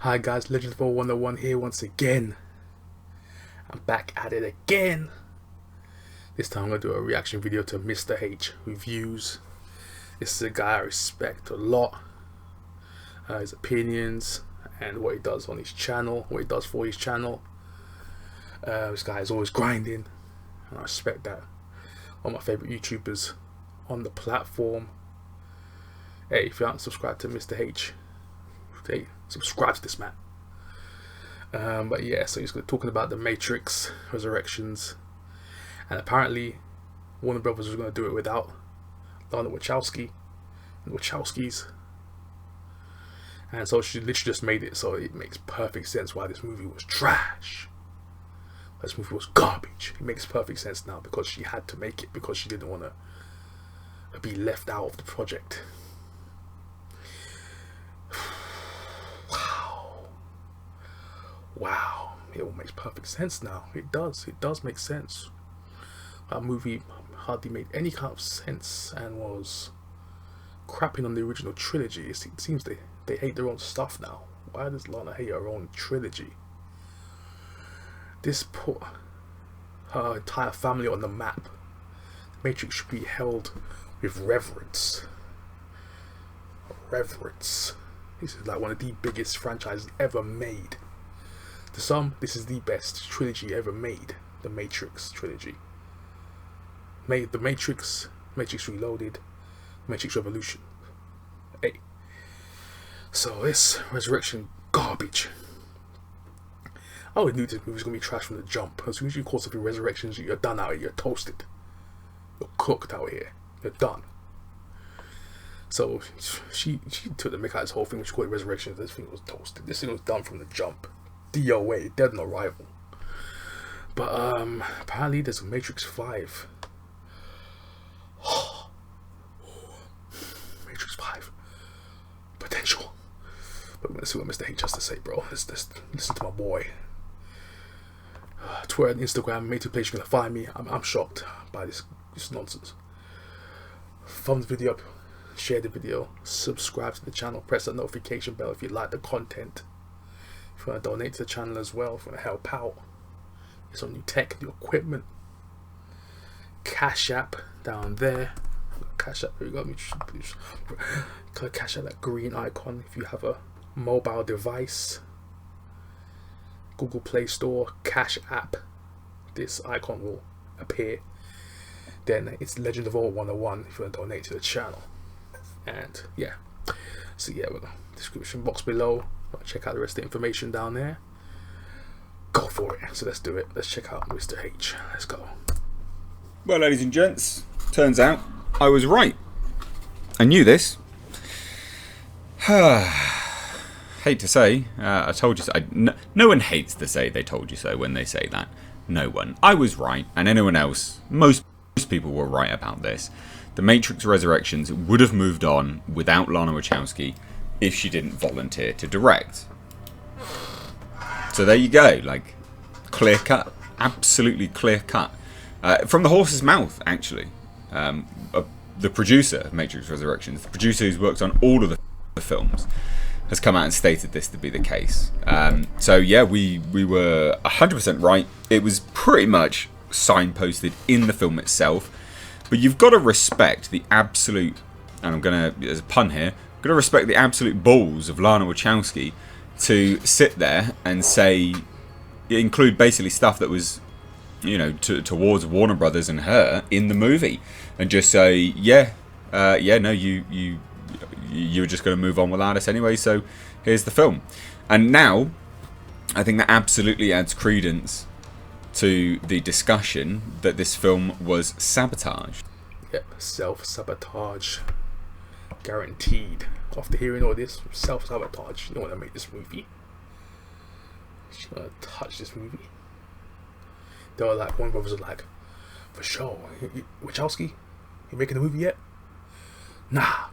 Hi guys, Legend of All 101 here once again. I'm back at it again. This time I'm going to do a reaction video to Mr. H reviews. This is a guy I respect a lot. His opinions and what he does on his channel, what he does for his channel. This guy is always grinding and I respect that. One of my favourite YouTubers on the platform. Hey, if you aren't subscribed to Mr. H, hey, subscribe to this man. But yeah, so he's talking about the Matrix Resurrections, and apparently Warner Brothers was going to do it without Lana Wachowski and Wachowskis, and so she literally just made it. So it makes perfect sense why this movie was trash. This movie was garbage. It makes perfect sense now because she had to make it because she didn't want to be left out of the project. Wow, it all makes perfect sense now. It does make sense. That movie hardly made any kind of sense and was crapping on the original trilogy. It seems they hate their own stuff now. Why does Lana hate her own trilogy? This put her entire family on the map. Matrix should be held with reverence. Reverence. This is like one of the biggest franchises ever made. To some, this is the best trilogy ever made. The Matrix trilogy. The Matrix, Matrix Reloaded, Matrix Revolution. Hey. So this Resurrection garbage. I always knew this movie was going to be trash from the jump. As soon as you call something Resurrections, you're done out here. You're toasted. You're cooked out here. You're done. So she took the mick out of this whole thing when she called it Resurrections. This thing was toasted. This thing was done from the jump. DOA, dead on arrival. But apparently there's a Matrix 5. Matrix 5 potential. But let's see what Mr. H has to say, bro. Let's listen to my boy. Twitter and Instagram, main two places you're gonna find me. I'm shocked by this nonsense. Thumbs the video up, share the video, subscribe to the channel, press that notification bell if you like the content. If you want to donate to the channel as well, if you want to help out, get some new tech, new equipment. Cash App down there. Cash App, here you go. Cash App, that green icon if you have a mobile device. Google Play Store, Cash App. This icon will appear. Then it's Legend of All 101 if you want to donate to the channel. And yeah, so yeah, we're in the description box below. Check out the rest of the information down there. Go for it. So let's do it. Let's check out Mr. H. Let's go. Well, ladies and gents, turns out I was right. I knew this. Hate to say, I told you so. No one hates to say they told you so when they say that. No one. I was right, and anyone else, most people were right about this. The Matrix Resurrections would have moved on without Lana Wachowski if she didn't volunteer to direct. So there you go, like, clear cut, absolutely clear cut. From the horse's mouth, actually. The producer of Matrix Resurrections, the producer who's worked on all of the films, has come out and stated this to be the case. So yeah, we were 100% right. It was pretty much signposted in the film itself. But you've got to respect the absolute, and I'm going to, there's a pun here, got to respect the absolute balls of Lana Wachowski to sit there and say, include basically stuff that was, you know, towards Warner Brothers and her in the movie, and just say, yeah, no, you were just going to move on without us anyway, so here's the film. And now, I think that absolutely adds credence to the discussion that this film was sabotage. Yep, self-sabotage. Guaranteed. After hearing all this, self-sabotage. You don't want to make this movie. You don't want to touch this movie. They were like, one brothers was like, for sure. Wachowski, you making a movie yet? Nah.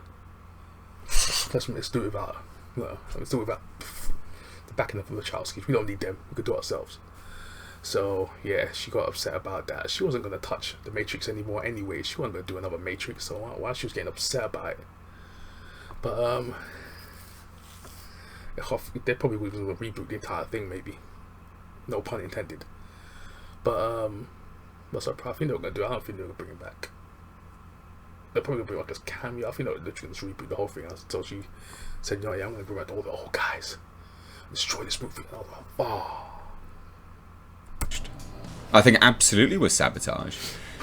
Let's do it without her. No, let's do it without the backing of the Wachowskis. We don't need them. We could do it ourselves. So yeah, she got upset about that. She wasn't going to touch the Matrix anymore anyway. She wasn't going to do another Matrix. So why she was getting upset about it? But They probably would reboot the entire thing, maybe. No pun intended. But what's up? I think they were gonna do. I don't think they were gonna bring it back. They're probably gonna bring like a cameo. I think they were literally gonna reboot the whole thing. So she said, "You know, yeah, I'm gonna bring back all the old guys, destroy this movie." And I was like, "Oh." I think absolutely was sabotage.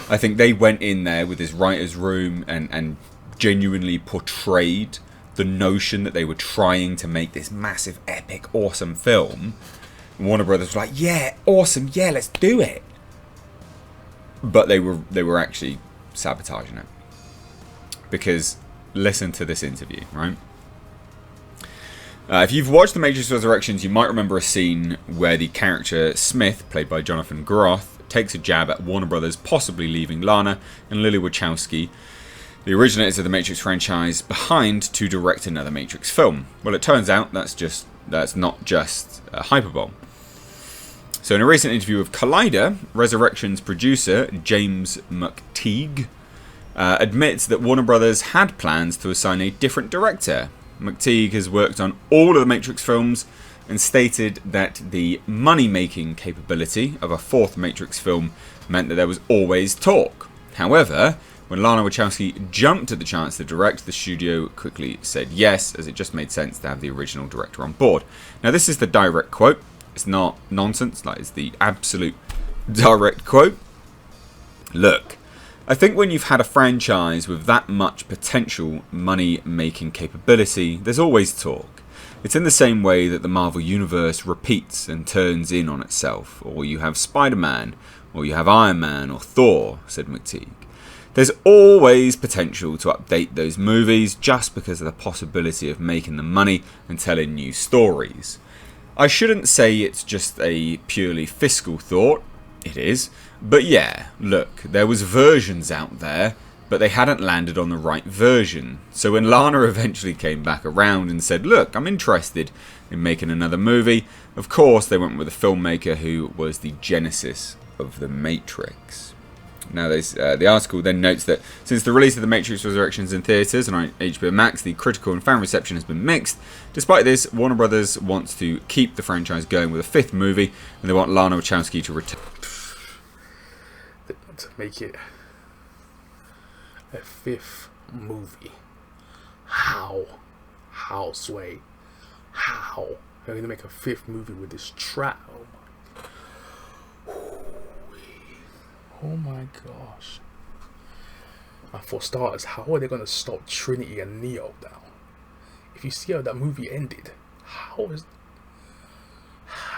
I think they went in there with this writer's room and genuinely portrayed the notion that they were trying to make this massive, epic, awesome film. Warner Brothers was like, yeah, awesome, yeah, let's do it. But they were actually sabotaging it. Because listen to this interview, right? If you've watched The Matrix Resurrections, you might remember a scene where the character Smith, played by Jonathan Groff, takes a jab at Warner Brothers possibly leaving Lana and Lily Wachowski, the originators of the Matrix franchise, behind to direct another Matrix film. Well, it turns out that's not just hyperbole. So in a recent interview with Collider, Resurrections producer James McTeague admits that Warner Brothers had plans to assign a different director. McTeague has worked on all of the Matrix films and stated that the money-making capability of a fourth Matrix film meant that there was always talk. However, when Lana Wachowski jumped at the chance to direct, the studio quickly said yes, as it just made sense to have the original director on board. Now, this is the direct quote. It's not nonsense, like it's the absolute direct quote. Look, I think when you've had a franchise with that much potential money-making capability, there's always talk. It's in the same way that the Marvel Universe repeats and turns in on itself, or you have Spider-Man, or you have Iron Man, or Thor, said McTeague. There's always potential to update those movies just because of the possibility of making the money and telling new stories. I shouldn't say it's just a purely fiscal thought. It is. But yeah, look, there was versions out there, but they hadn't landed on the right version. So when Lana eventually came back around and said, look, I'm interested in making another movie, of course they went with a filmmaker who was the genesis of The Matrix. Now, the article then notes that since the release of The Matrix Resurrections in theatres and on HBO Max, the critical and fan reception has been mixed. Despite this, Warner Brothers wants to keep the franchise going with a fifth movie, and they want Lana Wachowski to return. To make it a fifth movie. How, Sway? How? They're going to make a fifth movie with this trap. Oh my gosh. And for starters, how are they going to stop Trinity and Neo now? If you see how that movie ended, how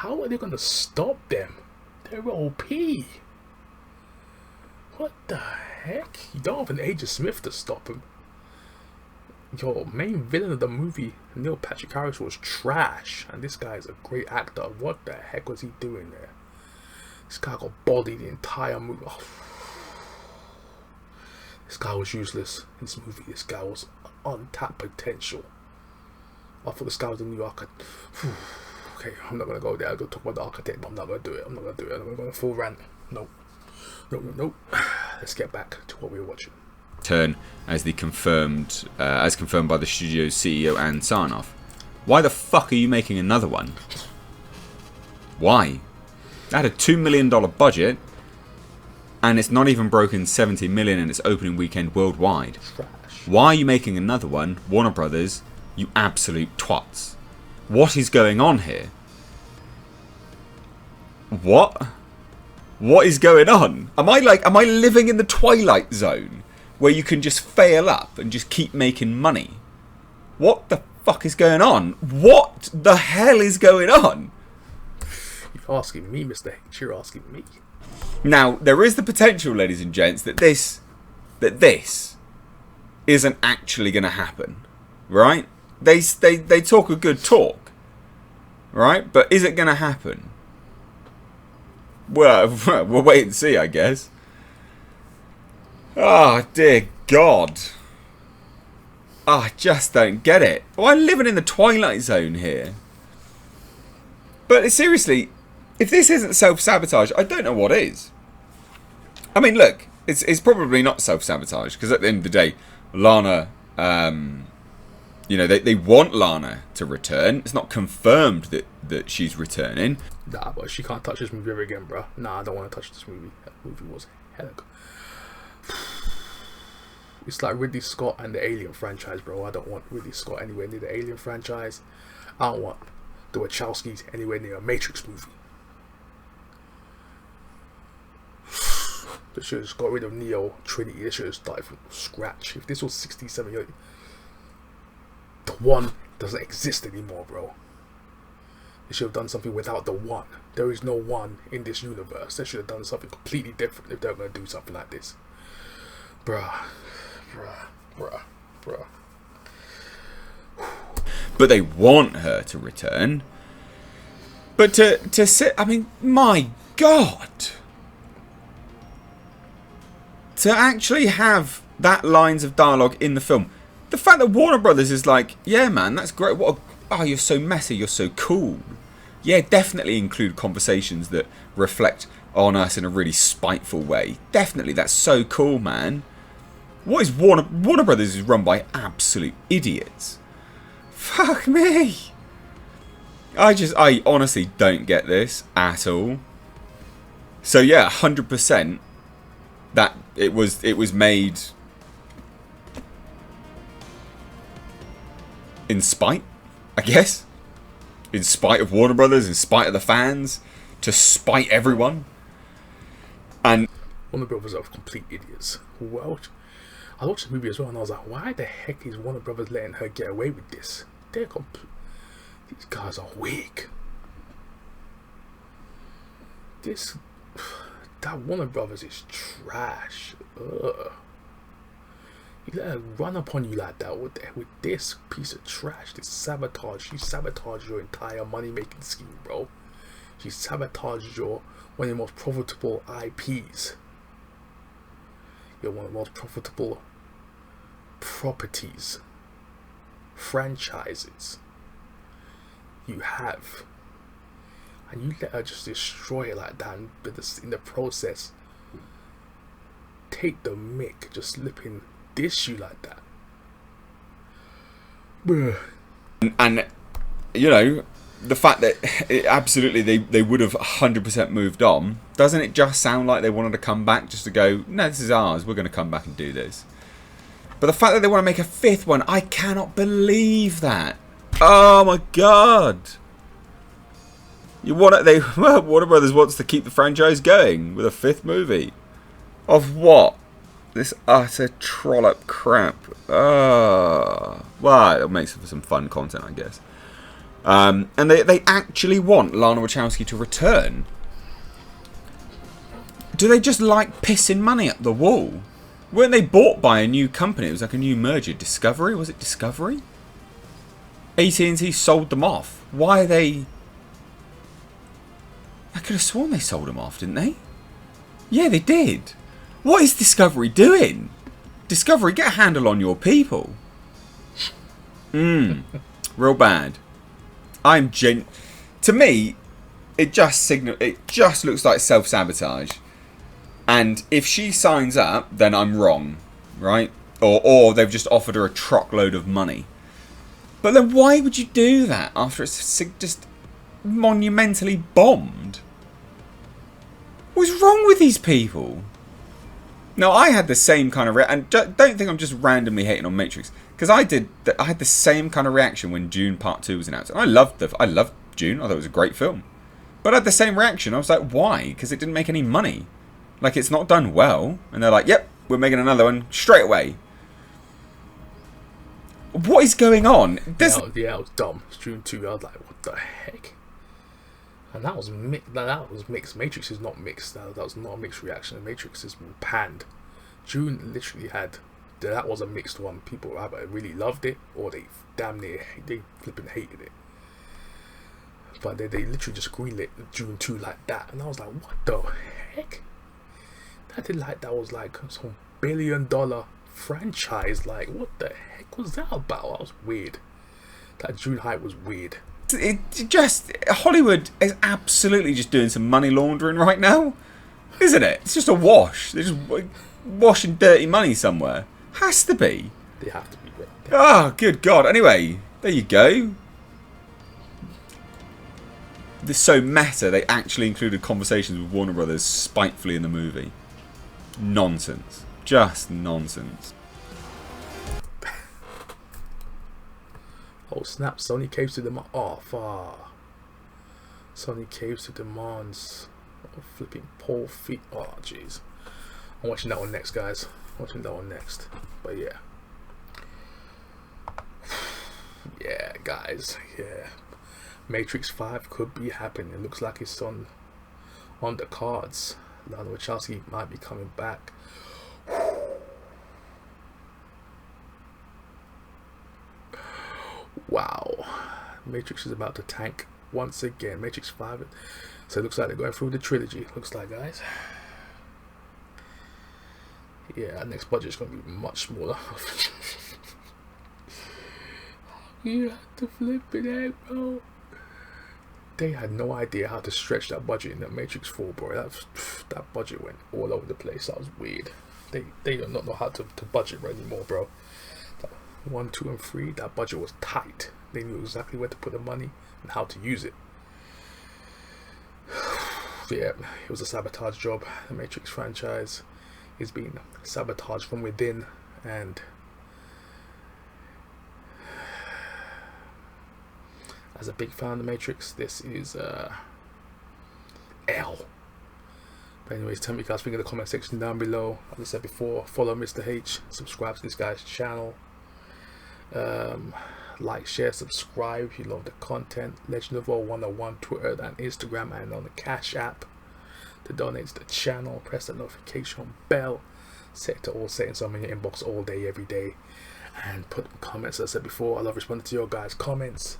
are they going to stop them? They're OP. What the heck? You don't have an Agent Smith to stop him. Your main villain of the movie, Neil Patrick Harris, was trash. And this guy is a great actor. What the heck was he doing there? This guy got bodied the entire movie. Oh. This guy was useless in this movie. This guy was untapped potential. I thought this guy was the new architect. Okay, I'm not going to go there. I'm going to talk about the architect, but I'm not going to do it. I'm not going to do it. I'm going to go on a full rant. Nope. Nope. Let's get back to what we were watching. Turn as confirmed by the studio's CEO Ann Sarnoff. Why the fuck are you making another one? Why? That had a $2 million budget, and it's not even broken $70 million in its opening weekend worldwide. Trash. Why are you making another one, Warner Brothers? You absolute twats! What is going on here? What? What is going on? Am I living in the Twilight Zone, where you can just fail up and just keep making money? What the fuck is going on? What the hell is going on? You're asking me, Mr. H. You're asking me. Now, there is the potential, ladies and gents, that this isn't actually going to happen, right? They talk a good talk, right? But is it going to happen? Well, we'll wait and see, I guess. Oh, dear God. I just don't get it. Why am I living in the Twilight Zone here? But seriously, if this isn't self-sabotage, I don't know what is. I mean, look, it's probably not self-sabotage, because at the end of the day, Lana You know, they want Lana to return. It's not confirmed that she's returning. Nah, but she can't touch this movie ever again, bro. Nah, I don't want to touch this movie. That movie was hell. It's like Ridley Scott and the Alien franchise, bro. I don't want Ridley Scott anywhere near the Alien franchise. I don't want the Wachowskis anywhere near a Matrix movie. They should have just got rid of Neo, Trinity. They should have started from scratch. If this was 67 years, the one doesn't exist anymore, bro. They should have done something without the one. There is no one in this universe. They should have done something completely different if they're going to do something like this. Bruh. But they want her to return. But to sit, I mean, my God. To actually have that lines of dialogue in the film. The fact that Warner Brothers is like, yeah, man, that's great. Oh, you're so messy. You're so cool. Yeah, definitely include conversations that reflect on us in a really spiteful way. Definitely, that's so cool, man. What is Warner Brothers is run by absolute idiots. Fuck me. I honestly don't get this at all. So yeah, 100% that it was made in spite, I guess. In spite of Warner Brothers, in spite of the fans, to spite everyone. And Warner Brothers are complete idiots. Well, I watched the movie as well and I was like, why the heck is Warner Brothers letting her get away with this? These guys are weak. That Warner Brothers is trash. Ugh. You let her run upon you like that with this piece of trash, this sabotage. She sabotaged your entire money-making scheme, bro. She sabotaged one of your most profitable IPs. You're one of the most profitable properties, franchises you have. And you let her just destroy it like that, and in the process, take the mick, just slipping dish you like that. Bruh. And you know, the fact that absolutely they would have 100% moved on, doesn't it just sound like they wanted to come back just to go, no, this is ours, we're going to come back and do this. But the fact that they want to make a fifth one, I cannot believe that. Oh my God. Warner Brothers wants to keep the franchise going with a fifth movie. Of what? This utter trollop crap. Well, it makes for some fun content, I guess. And they actually want Lana Wachowski to return. Do they just like pissing money at the wall? Weren't they bought by a new company? It was like a new merger. Discovery? Was it Discovery? AT&T sold them off. Why are they... I could have sworn they sold them off, didn't they? Yeah, they did. What is Discovery doing? Discovery, get a handle on your people. Real bad. To me, it just looks like self-sabotage. And if she signs up, then I'm wrong, right? Or they've just offered her a truckload of money. But then why would you do that after it's just monumentally bombed? What's wrong with these people? Now, I had the same kind of and don't think I'm just randomly hating on Matrix, because I had the same kind of reaction when Dune Part 2 was announced. And I loved Dune. I thought it was a great film. But I had the same reaction. I was like, why? Because it didn't make any money. Like, it's not done well. And they're like, yep, we're making another one straight away. What is going on? Yeah, it was dumb. It's Dune 2. I was like, what the heck? And that was mixed. Matrix is not mixed. That was not a mixed reaction. Matrix is panned. Dune literally had... That was a mixed one. People either really loved it or they damn near... They flipping hated it. But they literally just greenlit Dune 2 like that. And I was like, what the heck? That was like some $1 billion franchise. Like, what the heck was that about? That was weird. That Dune hype was weird. Hollywood is absolutely just doing some money laundering right now, isn't it? It's just a wash. They're just washing dirty money somewhere. Has to be. They have to be. Oh, good God. Anyway, there you go. This is so meta, they actually included conversations with Warner Brothers spitefully in the movie. Nonsense. Just nonsense. Oh snap, Sony caves to demand. Oh, far. Sony caves to demands. Oh, flipping pole feet. Oh, jeez. I'm watching that one next, guys. Watching that one next. But yeah. Yeah, guys. Yeah. Matrix 5 could be happening. It looks like it's on the cards. Lana Wachowski might be coming back. Wow. Matrix is about to tank once again. Matrix 5. So it looks like they're going through the trilogy. Looks like, guys. Yeah, next budget is going to be much smaller. You have to flip it out, bro. They had no idea how to stretch that budget in the Matrix 4, bro. That budget went all over the place. That was weird. They do not know how to budget anymore, bro. 1, 2, and 3, that budget was tight. They knew exactly where to put the money and how to use it. Yeah, it was a sabotage job. The Matrix franchise is being sabotaged from within, and as a big fan of the Matrix, this is L. But anyways, tell me guys think in the comment section down below. As I said before, follow Mr. H, subscribe to this guy's channel, like, share, subscribe if you love the content. Legend of All 101 Twitter and Instagram, and on the Cash app to donate to the channel. Press the notification bell, set it to all settings so I'm in your inbox all day every day, and put comments. As I said before, I love responding to your guys' comments.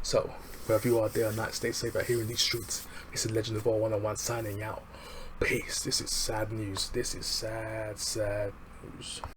So wherever you are day or night, stay safe out here in these streets. This is Legend of All 101 signing out. Peace. This is sad news. This is sad news.